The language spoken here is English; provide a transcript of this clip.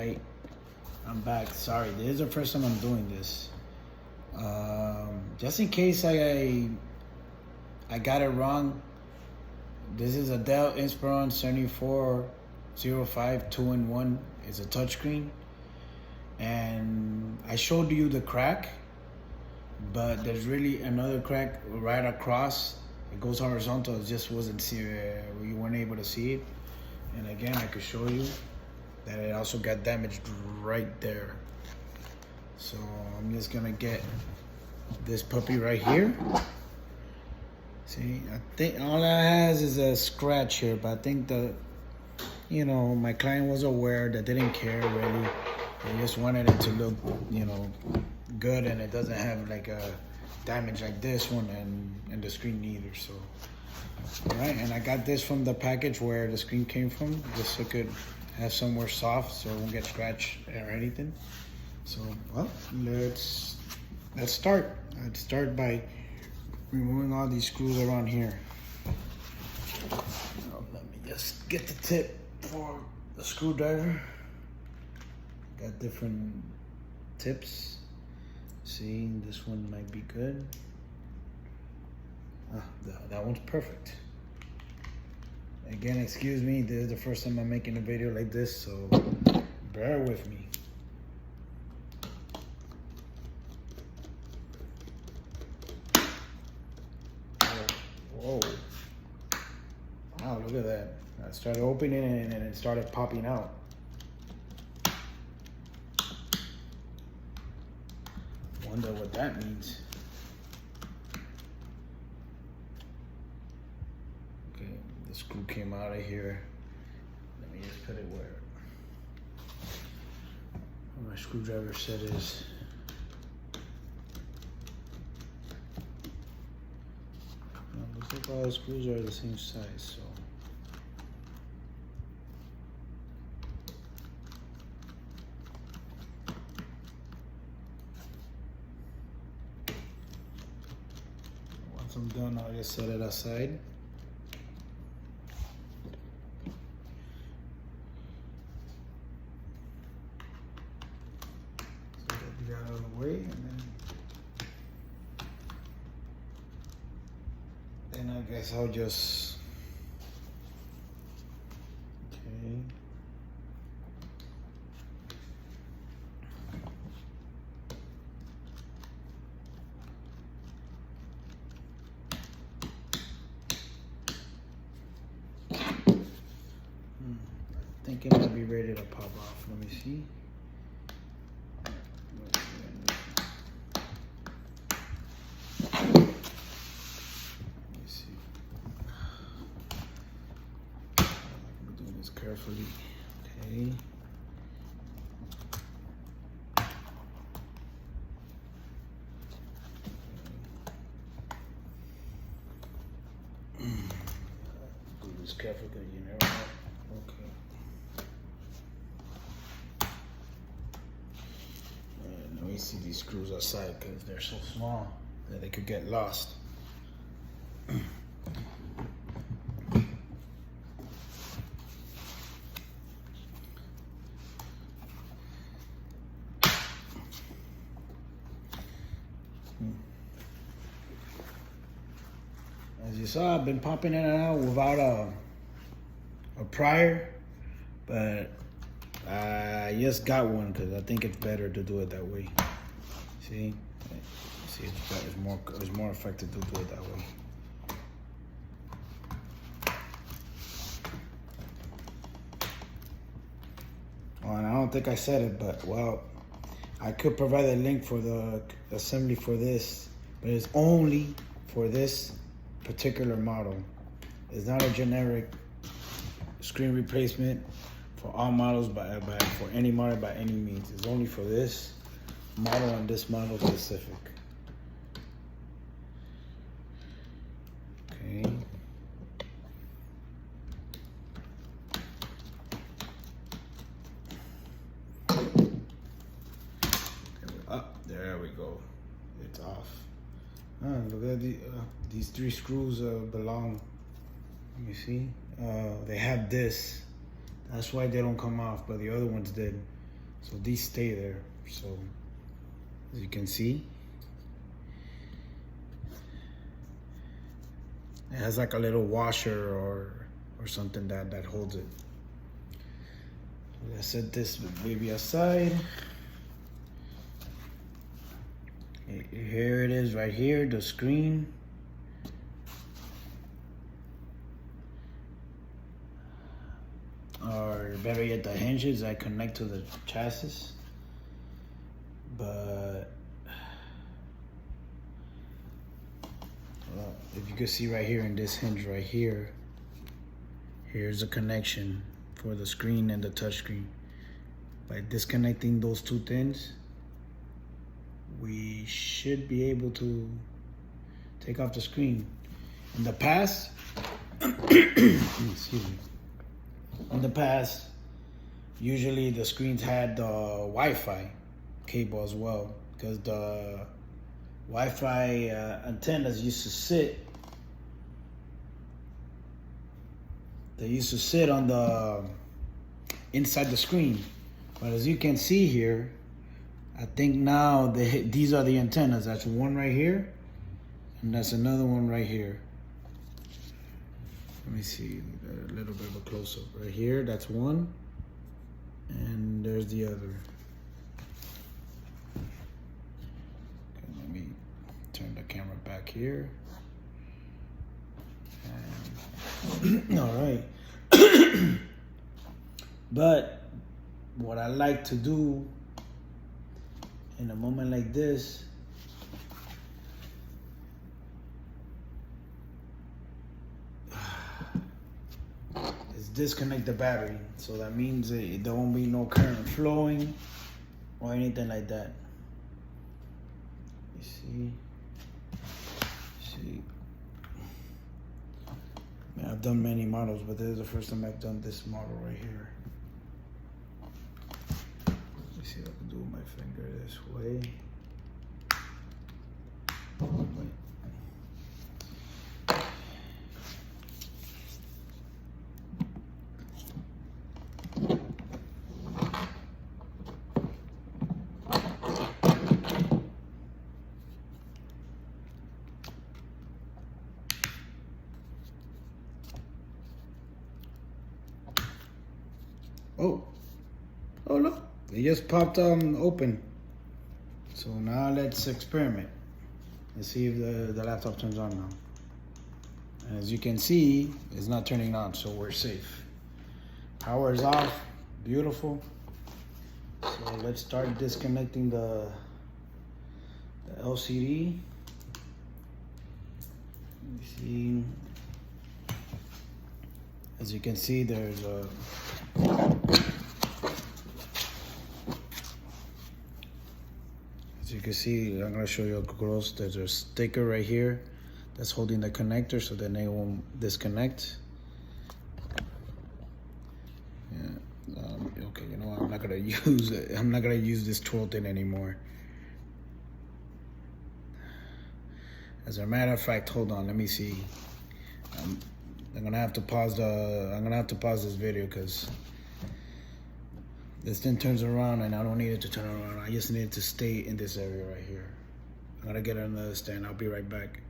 Alright, I'm back. Sorry, this is the first time I'm doing this. Just in case I got it wrong, this is a Dell Inspiron 7405 2-in-1. It's a touchscreen. And I showed you the crack, but there's really another crack right across. It goes horizontal. It just wasn't you weren't able to see it. And again, I could show you that it also got damaged right there. So I'm just gonna get this puppy right here. See, I think all that has is a scratch here, but I think my client was aware that they didn't care really. They just wanted it to look, good, and it doesn't have like a damage like this one and the screen neither. So, all right, and I got this from the package where the screen came from, just so it could have somewhere soft so it won't get scratched or anything. So, well, let's start. Let's start by removing all these screws around here. Let me just get the tip for the screwdriver. Got different tips. See, this one might be good. That one's perfect. Again, excuse me, this is the first time I'm making a video like this, so bear with me. Whoa. Wow, look at that. I started opening it and it started popping out. Wonder what that means. Okay, the screw came out of here. Let me just put it where my screwdriver set is. Looks like all the screws are the same size, so. Once I'm done, I'll just set it aside. So get it out of the way, and then I guess I'll just, okay. I think it might be ready to pop off. Let me see. Carefully, okay. Do this carefully, you never know. Okay. Let me see these screws outside because they're so small that they could get lost. As you saw, I've been popping in and out without a prior, but I just got one because I think it's better to do it that way. See, it's more effective to do it that way. Oh, and I don't think I said it, but well, I could provide a link for the assembly for this, but it's only for this particular model. It's not a generic screen replacement for all models for any model by any means. It's only for this model and this model specific. Okay. There we go. It's off. Look at these three screws belong. Let me see. They have this. That's why they don't come off, but the other ones did. So these stay there. So as you can see, it has like a little washer or something that holds it. So let's set this baby aside. Here it is right here, the screen. Or better yet, the hinges that connect to the chassis. But well, if you can see right here in this hinge right here, here's a connection for the screen and the touch screen. By disconnecting those two things, we should be able to take off the screen. In the past, excuse me. In the past, usually the screens had the Wi-Fi cable as well, because the Wi-Fi antennas used to sit. They used to sit on the inside the screen, but as you can see here, I think now these are the antennas. That's one right here, and that's another one right here. Let me see a little bit of a close-up. Right here, that's one, and there's the other. Okay, let me turn the camera back here. And all right. But what I like to do in a moment like this is disconnect the battery. So that means there won't be no current flowing or anything like that. You see? I mean, I've done many models, but this is the first time I've done this model right here. Let me see if I can do my finger this way. Wait. Oh look, it just popped open. So now let's experiment. Let's see if the laptop turns on now. And as you can see, it's not turning on, so we're safe. Power is off, beautiful. So let's start disconnecting the LCD. Let me see. As you can see, there's a as you can see, I'm gonna show you up close. There's a sticker right here that's holding the connector, so then they won't disconnect. Yeah. Okay. You know what? I'm not gonna use it. I'm not gonna use this 12 thing anymore. As a matter of fact, hold on. Let me see. I'm gonna have to pause this video because this thing turns around and I don't need it to turn around. I just need it to stay in this area right here. I'm gonna get another stand. I'll be right back.